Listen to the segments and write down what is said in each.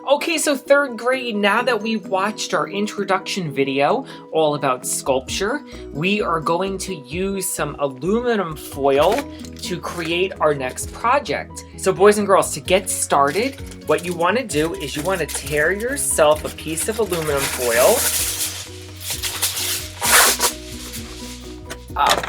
Okay, so third grade, now that we watched our introduction video all about sculpture, we are going to use some aluminum foil to create our next project. So boys and girls, to get started, what you want to do is you want to tear yourself a piece of aluminum foil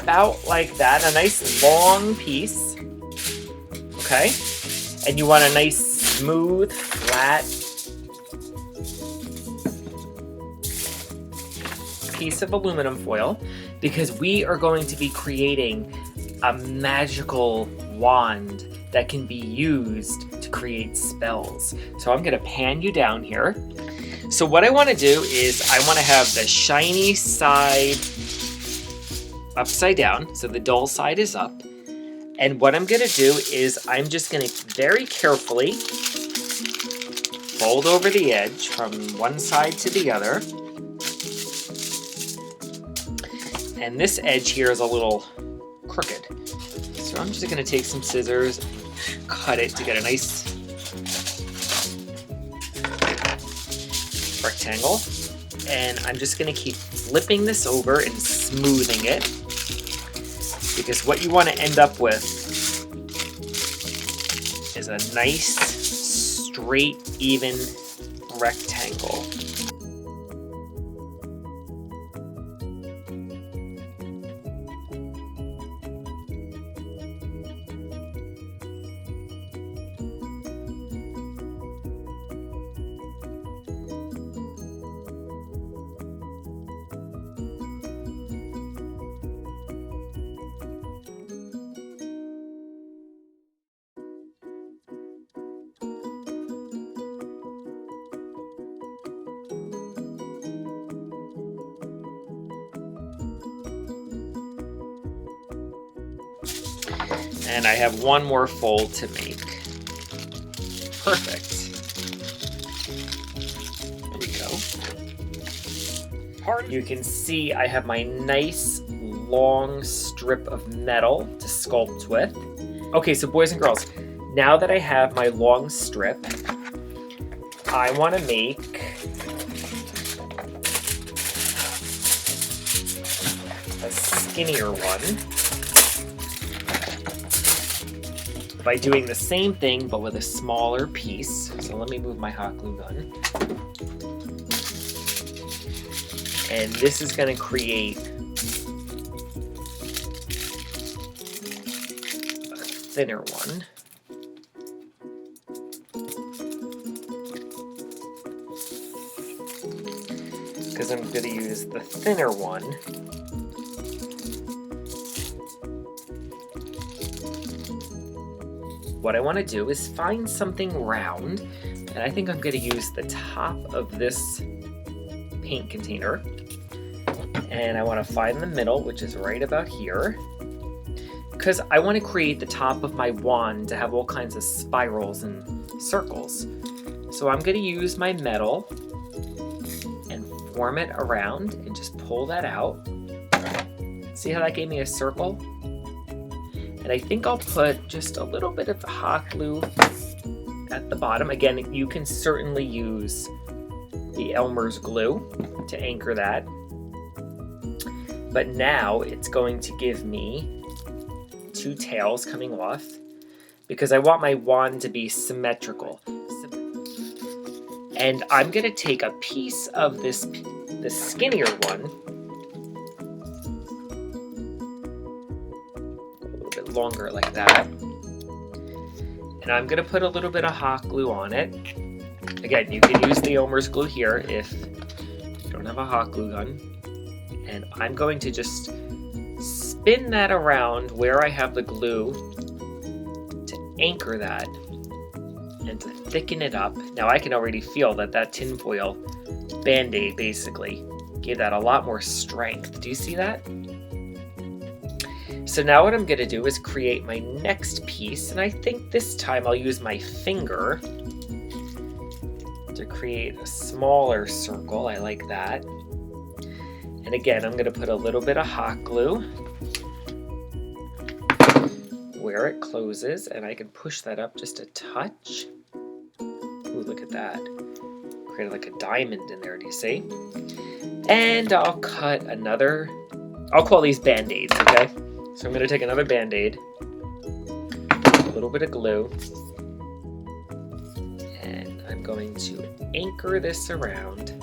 about like that, a nice long piece, okay? And you want a nice smooth, flat piece of aluminum foil because we are going to be creating a magical wand that can be used to create spells. So I'm gonna pan you down here. So what I wanna do is I wanna have the shiny side upside down, so the dull side is up. And what I'm gonna do is I'm just gonna very carefully fold over the edge from one side to the other. And this edge here is a little crooked. So I'm just gonna take some scissors, cut it to get a nice rectangle. And I'm just gonna keep flipping this over and smoothing it, because what you wanna end up with is a nice, straight, even rectangle. And I have one more fold to make. Perfect. There we go. You can see I have my nice long strip of metal to sculpt with. Okay, so boys and girls, now that I have my long strip, I want to make a skinnier one by doing the same thing but with a smaller piece. So let me move my hot glue gun. And this is going to create a thinner one. Because I'm going to use the thinner one what I want to do is find something round, and I think I'm going to use the top of this paint container, and I want to find the middle, which is right about here, because I want to create the top of my wand to have all kinds of spirals and circles. So I'm going to use my metal and form it around and just pull that out. See how that gave me a circle? And I think I'll put just a little bit of hot glue at the bottom. Again, you can certainly use the Elmer's glue to anchor that. But now it's going to give me two tails coming off because I want my wand to be symmetrical. And I'm going to take a piece of this skinnier one, longer like that, and I'm going to put a little bit of hot glue on it. Again, you can use the Elmer's glue here if you don't have a hot glue gun, and I'm going to just spin that around where I have the glue to anchor that and to thicken it up. Now I can already feel that tinfoil band-aid basically gave that a lot more strength. Do you see that? So now what I'm going to do is create my next piece, and I think this time I'll use my finger to create a smaller circle. I like that. And again, I'm going to put a little bit of hot glue where it closes, and I can push that up just a touch. Ooh, look at that. Created like a diamond in there, do you see? And I'll cut another, I'll call these Band-Aids, okay? So I'm gonna take another Band-Aid, a little bit of glue, and I'm going to anchor this around,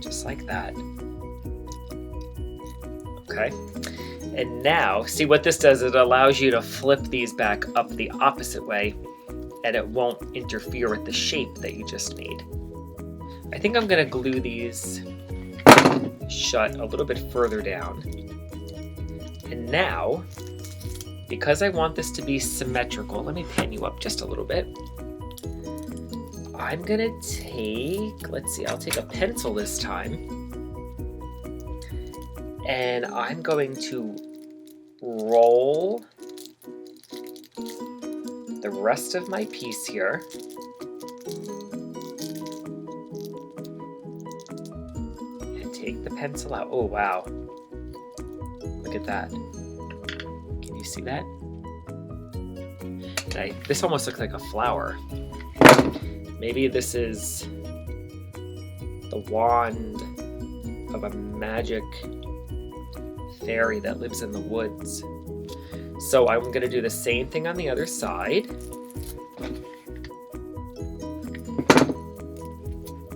just like that. Okay, and now, see what this does, it allows you to flip these back up the opposite way, and it won't interfere with the shape that you just made. I think I'm gonna glue these shut a little bit further down. And now, because I want this to be symmetrical, let me pan you up just a little bit. I'm gonna take, let's see, I'll take a pencil this time. And I'm going to roll the rest of my piece here. And take the pencil out. Oh, wow. Look at that. Can you see that? This almost looks like a flower. Maybe this is the wand of a magic fairy that lives in the woods. So I'm going to do the same thing on the other side.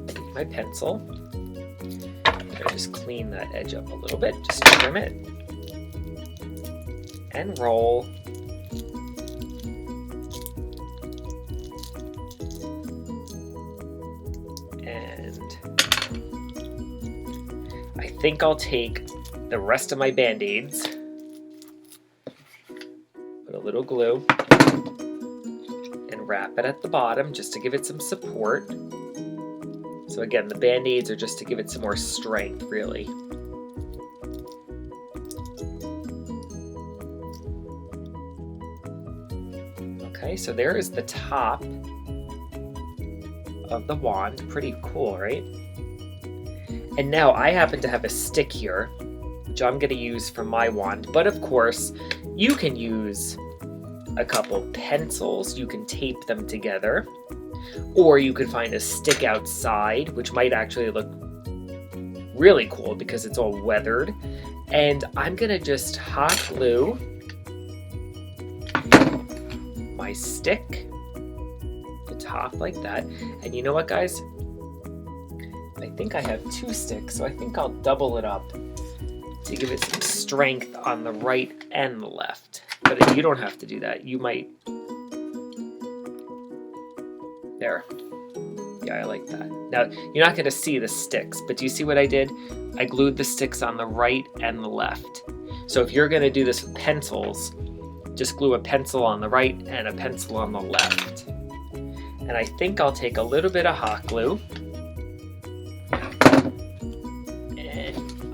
Take my pencil. I'm going to just clean that edge up a little bit, just trim it. And roll. And I think I'll take the rest of my Band-Aids, put a little glue, and wrap it at the bottom just to give it some support. So again, the Band-Aids are just to give it some more strength, really. Okay, so there is the top of the wand. Pretty cool, right? And now I happen to have a stick here, which I'm going to use for my wand. But of course, you can use a couple pencils. You can tape them together. Or you could find a stick outside, which might actually look really cool because it's all weathered. And I'm going to just hot glue my stick, the top like that. And you know what, guys? I think I have 2 sticks, so I think I'll double it up to give it some strength on the right and the left. But you don't have to do that. You might... There. Yeah, I like that. Now, you're not going to see the sticks, but do you see what I did? I glued the sticks on the right and the left. So if you're going to do this with pencils, just glue a pencil on the right and a pencil on the left. And I think I'll take a little bit of hot glue.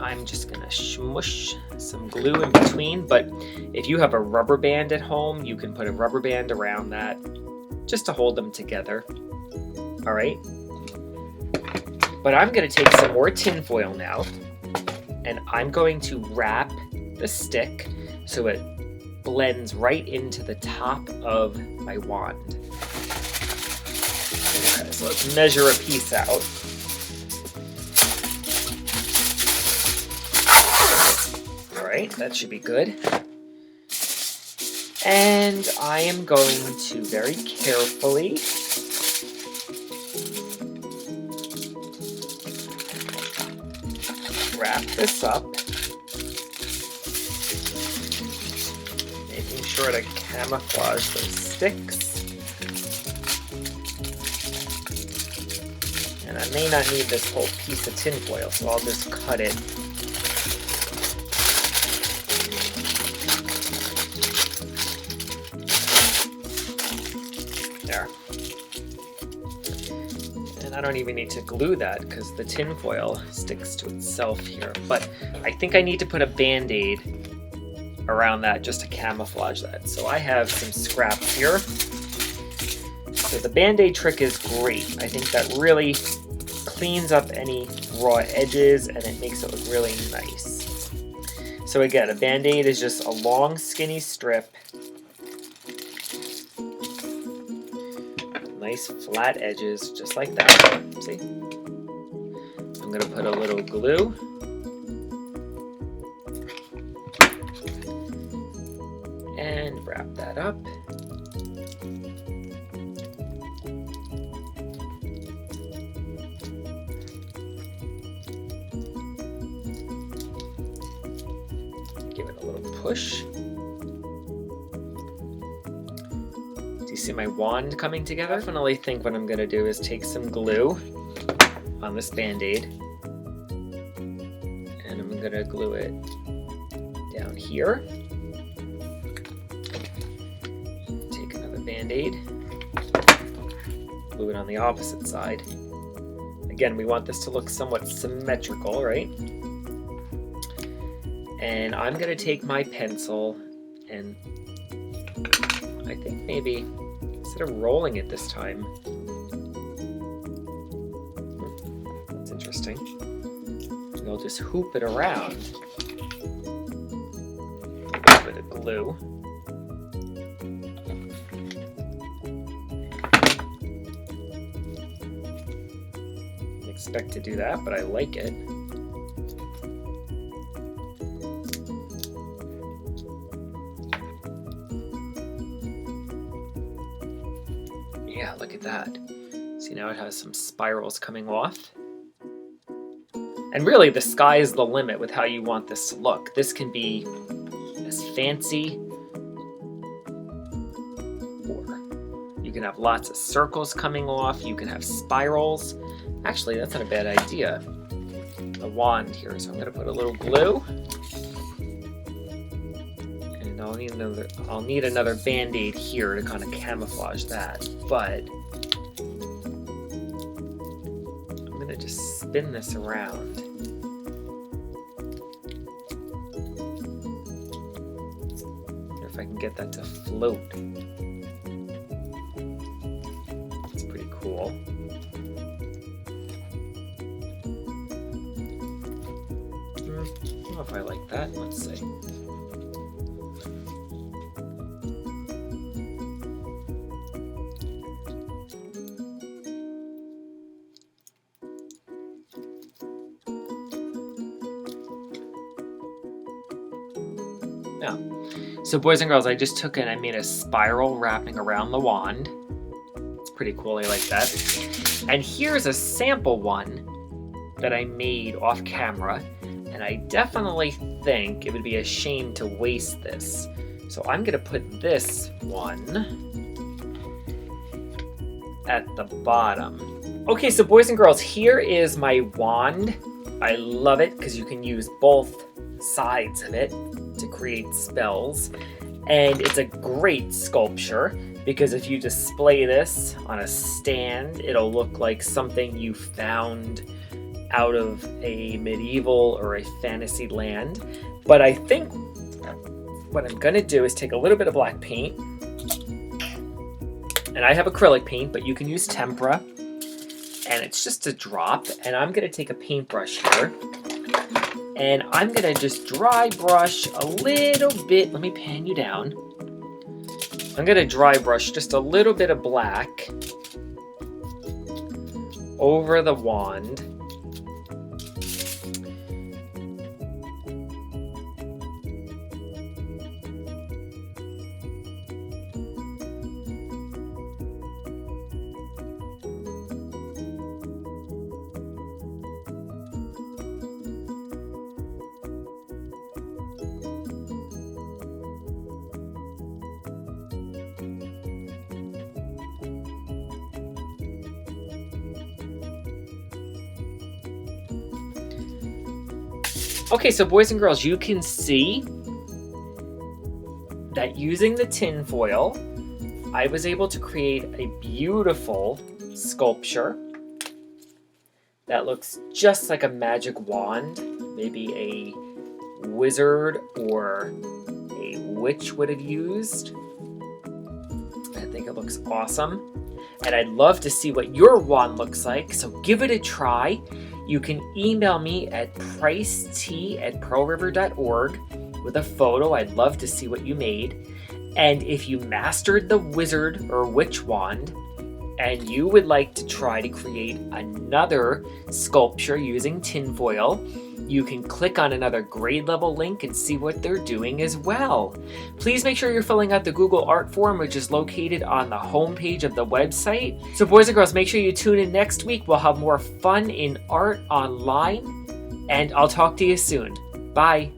I'm just gonna smush some glue in between, but if you have a rubber band at home, you can put a rubber band around that just to hold them together. All right. But I'm gonna take some more tin foil now, and I'm going to wrap the stick so it blends right into the top of my wand. Okay, so let's measure a piece out. Right, that should be good. And I am going to very carefully wrap this up, making sure to camouflage those sticks. And I may not need this whole piece of tin foil, so I'll just cut it. There. And I don't even need to glue that because the tin foil sticks to itself here. But I think I need to put a Band-Aid around that just to camouflage that. So I have some scraps here. So the Band-Aid trick is great. I think that really cleans up any raw edges and it makes it look really nice. So again, a Band-Aid is just a long skinny strip Nice flat edges, just like that. See? I'm gonna put a little glue. And wrap that up. Give it a little push. Do you see my wand coming together? I definitely think what I'm gonna do is take some glue on this Band-Aid, and I'm gonna glue it down here. Take another Band-Aid, glue it on the opposite side. Again, we want this to look somewhat symmetrical, right? And I'm gonna take my pencil and I think maybe instead of rolling it this time, that's interesting. I'll just hoop it around. A little bit of glue. Didn't expect to do that, but I like it. Yeah, look at that. See, now it has some spirals coming off. And really, the sky is the limit with how you want this to look. This can be as fancy, or you can have lots of circles coming off. You can have spirals. Actually, that's not a bad idea. A wand here, so I'm going to put a little glue. And I'll need another Band-Aid here to kind of camouflage that. But I'm going to just spin this around. If I can get that to float. It's pretty cool. I don't know if I like that. Let's see. Yeah. So boys and girls, I just took and I made a spiral wrapping around the wand. It's pretty cool, I like that. And here's a sample one that I made off camera. And I definitely think it would be a shame to waste this. So I'm gonna put this one at the bottom. Okay, so boys and girls, here is my wand. I love it because you can use both sides of it to create spells, and it's a great sculpture because if you display this on a stand, it'll look like something you found out of a medieval or a fantasy land. But I think what I'm gonna do is take a little bit of black paint, and I have acrylic paint, but you can use tempera, and it's just a drop. And I'm gonna take a paintbrush here, and I'm gonna just dry brush a little bit. Let me pan you down. I'm gonna dry brush just a little bit of black over the wand. Okay, so boys and girls, you can see that using the tin foil, I was able to create a beautiful sculpture that looks just like a magic wand. Maybe a wizard or a witch would have used. I think it looks awesome. And I'd love to see what your wand looks like, so give it a try. You can email me at pricet@pearlriver.org with a photo. I'd love to see what you made. And if you mastered the wizard or witch wand and you would like to try to create another sculpture using tinfoil, you can click on another grade level link and see what they're doing as well. Please make sure you're filling out the Google Art form, which is located on the homepage of the website. So boys and girls, make sure you tune in next week. We'll have more fun in art online, and I'll talk to you soon. Bye.